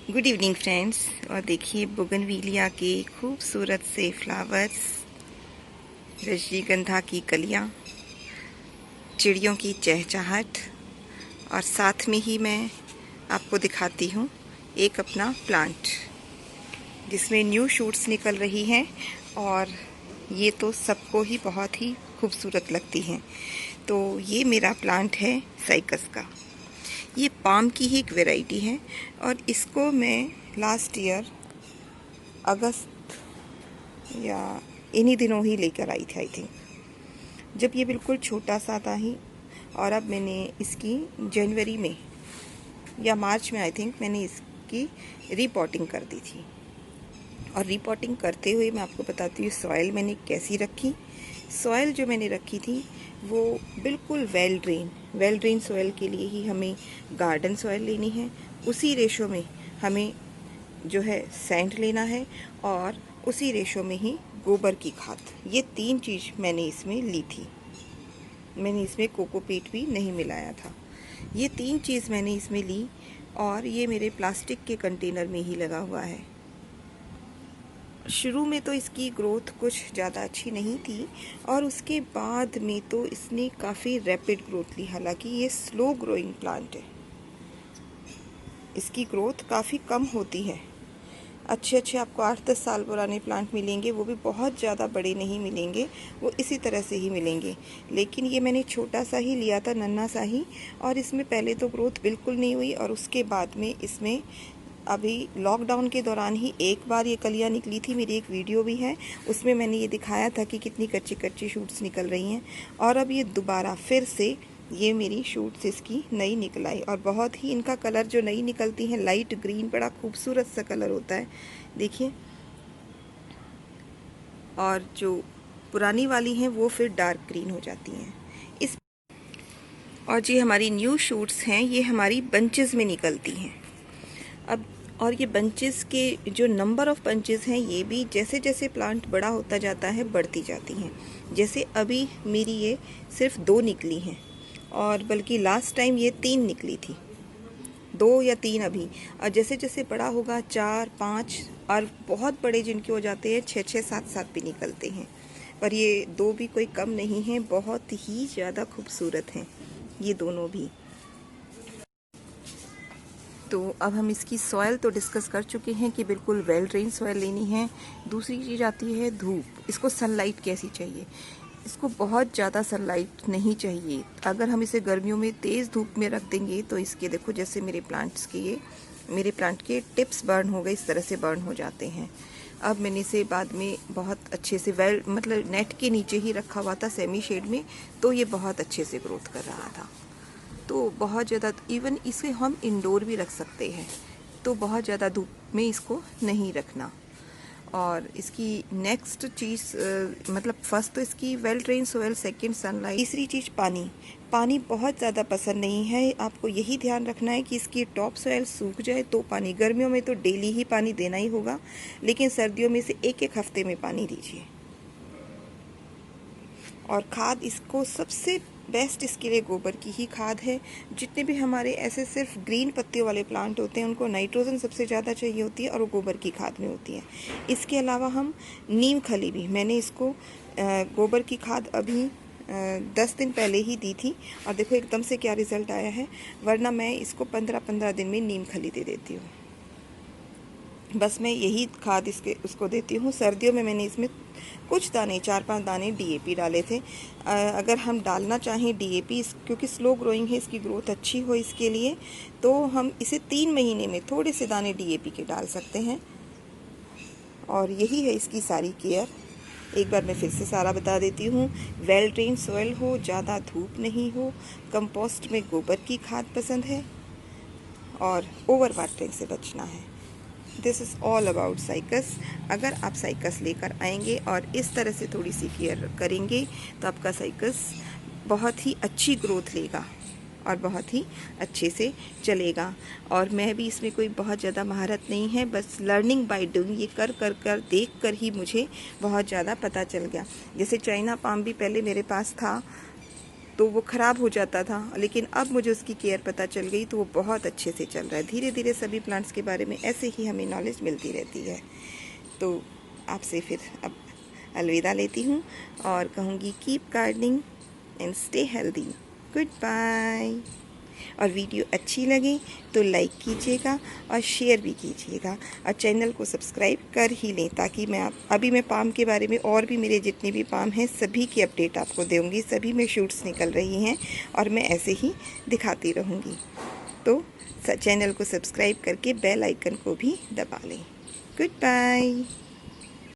Good evening friends. और देखिए bougainvillea के खूबसूरत से फ्लावर्स, रजनीगंधा की कलियां, चिड़ियों की चहचहाट, और साथ में ही मैं आपको दिखाती हूँ एक अपना प्लांट जिसमें न्यू शूट्स निकल रही हैं, और ये तो सबको ही बहुत ही खूबसूरत लगती हैं। तो ये मेरा प्लांट है साइकस का। ये पाम की ही एक वैरायटी है और इसको मैं लास्ट ईयर अगस्त या इन्हीं दिनों ही लेकर आई थी, आई थिंक, जब ये बिल्कुल छोटा सा था ही। और अब मैंने इसकी जनवरी में या मार्च में आई थिंक मैंने इसकी रीपॉटिंग कर दी थी। और रीपॉटिंग करते हुए मैं आपको बताती हूँ सॉइल मैंने कैसी रखी। सॉइल जो मैंने रखी थी वो बिल्कुल वेल ड्रेन सॉइल के लिए ही हमें गार्डन सॉइल लेनी है। उसी रेशो में हमें जो है सैंड लेना है, और उसी रेशो में ही गोबर की खाद। ये 3 चीज़ मैंने इसमें ली थी। मैंने इसमें कोकोपीट भी नहीं मिलाया था। ये 3 चीज़ मैंने इसमें ली, और ये मेरे प्लास्टिक के कंटेनर में ही लगा हुआ है। शुरू में तो इसकी ग्रोथ कुछ ज़्यादा अच्छी नहीं थी, और उसके बाद में तो इसने काफ़ी रैपिड ग्रोथ ली। हालांकि ये स्लो ग्रोइंग प्लांट है, इसकी ग्रोथ काफ़ी कम होती है। अच्छे आपको 8-10 साल पुराने प्लांट मिलेंगे, वो भी बहुत ज़्यादा बड़े नहीं मिलेंगे, वो इसी तरह से ही मिलेंगे। लेकिन ये मैंने छोटा सा ही लिया था, नन्हा सा ही, और इसमें पहले तो ग्रोथ बिल्कुल नहीं हुई, और उसके बाद में इसमें अभी लॉकडाउन के दौरान ही एक बार ये कलियाँ निकली थी। मेरी एक वीडियो भी है, उसमें मैंने ये दिखाया था कि कितनी कच्ची शूट्स निकल रही हैं। और अब ये दोबारा फिर से ये मेरी शूट्स इसकी नई निकल आई, और बहुत ही इनका कलर जो नई निकलती हैं लाइट ग्रीन, बड़ा खूबसूरत सा कलर होता है, देखिए। और जो पुरानी वाली हैं वो फिर डार्क ग्रीन हो जाती हैं इस। और जी हमारी न्यू शूट्स हैं, ये हमारी बंचेस में निकलती हैं अब। और ये बंचेस के जो नंबर ऑफ़ बंचेस हैं, ये भी जैसे जैसे प्लांट बड़ा होता जाता है बढ़ती जाती हैं। जैसे अभी मेरी ये सिर्फ 2 निकली हैं, और बल्कि लास्ट टाइम ये 3 निकली थी, 2 या 3 अभी। और जैसे जैसे बड़ा होगा 4, 5, और बहुत बड़े जिनके हो जाते हैं 6, 7 भी निकलते हैं। पर ये 2 भी कोई कम नहीं हैं, बहुत ही ज़्यादा खूबसूरत हैं ये दोनों भी। तो अब हम इसकी सॉइल तो डिस्कस कर चुके हैं कि बिल्कुल वेल ड्रेन सॉइल लेनी है। दूसरी चीज़ आती है धूप। इसको सनलाइट कैसी चाहिए? इसको बहुत ज़्यादा सनलाइट नहीं चाहिए। अगर हम इसे गर्मियों में तेज़ धूप में रख देंगे तो इसके देखो, जैसे मेरे प्लांट के टिप्स बर्न हो गए, इस तरह से बर्न हो जाते हैं। अब मैंने इसे बाद में बहुत अच्छे से मतलब नेट के नीचे ही रखा हुआ था, सेमी शेड में, तो ये बहुत अच्छे से ग्रोथ कर रहा था। तो बहुत ज़्यादा, इवन इसे हम इंडोर भी रख सकते हैं, तो बहुत ज़्यादा धूप में इसको नहीं रखना। और इसकी नेक्स्ट चीज़ मतलब फर्स्ट तो इसकी well drain soil, second sunlight, तीसरी चीज़ पानी बहुत ज़्यादा पसंद नहीं है। आपको यही ध्यान रखना है कि इसकी टॉप सोयल सूख जाए तो पानी। गर्मियों में तो डेली ही पानी देना ही होगा, लेकिन सर्दियों में से एक हफ्ते में पानी दीजिए। और खाद इसको सबसे बेस्ट इसके लिए गोबर की ही खाद है। जितने भी हमारे ऐसे सिर्फ ग्रीन पत्तियों वाले प्लांट होते हैं उनको नाइट्रोजन सबसे ज़्यादा चाहिए होती है, और वो गोबर की खाद में होती है। इसके अलावा हम नीम खली भी, मैंने इसको गोबर की खाद अभी 10 दिन पहले ही दी थी, और देखो एकदम से क्या रिज़ल्ट आया है। वरना मैं इसको 15-15 दिन में नीम खली दे देती हूँ। बस मैं यही खाद उसको देती हूँ। सर्दियों में मैंने इसमें कुछ दाने, 4-5 दाने डीएपी डाले थे। अगर हम डालना चाहें डीएपी, क्योंकि स्लो ग्रोइंग है, इसकी ग्रोथ अच्छी हो इसके लिए, तो हम इसे 3 महीने में थोड़े से दाने डीएपी के डाल सकते हैं। और यही है इसकी सारी केयर। एक बार मैं फिर से सारा बता देती हूँ। वेल ड्रेन सॉइल हो, ज़्यादा धूप नहीं हो, कंपोस्ट में गोबर की खाद पसंद है, और ओवर वाटरिंग से बचना है। This is all about cycas. अगर आप साइकस लेकर आएंगे और इस तरह से थोड़ी सी केयर करेंगे तो आपका साइकस बहुत ही अच्छी ग्रोथ लेगा और बहुत ही अच्छे से चलेगा। और मैं भी इसमें कोई बहुत ज़्यादा महारत नहीं है, बस लर्निंग बाय डूइंग, ये कर देख कर ही मुझे बहुत ज़्यादा पता चल गया। जैसे चाइना पाम भी पहले मेरे पास था, तो वो ख़राब हो जाता था, लेकिन अब मुझे उसकी केयर पता चल गई तो वो बहुत अच्छे से चल रहा है। धीरे धीरे सभी प्लांट्स के बारे में ऐसे ही हमें नॉलेज मिलती रहती है। तो आपसे फिर अब अलविदा लेती हूँ और कहूँगी keep gardening and stay healthy. Good bye. और वीडियो अच्छी लगे तो लाइक कीजिएगा और शेयर भी कीजिएगा और चैनल को सब्सक्राइब कर ही लें, ताकि अभी मैं पाम के बारे में और भी मेरे जितने भी पाम हैं सभी की अपडेट आपको दूँगी। सभी में शूट्स निकल रही हैं और मैं ऐसे ही दिखाती रहूँगी। तो चैनल को सब्सक्राइब करके बेल आइकन को भी दबा लें। Good bye.